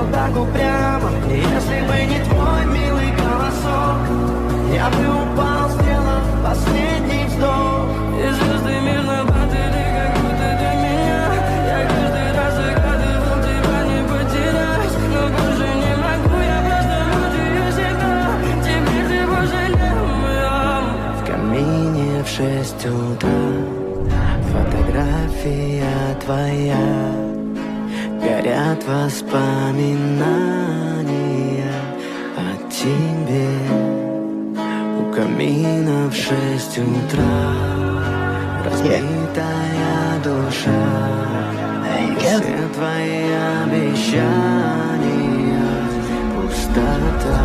вот так упрямо. И если бы не твой милый голосок, я бы упал, сделав последний вздох. И звезды мирно падали, как будто для меня. Я каждый раз загадывал тебя не потерять, но больше не могу, я просто буду всегда. Теперь ты пожалел моем. В камине в 6 утра фотография твоя, горят воспоминания о тебе. У камина в 6 утра разбитая душа, все твои обещания пустота.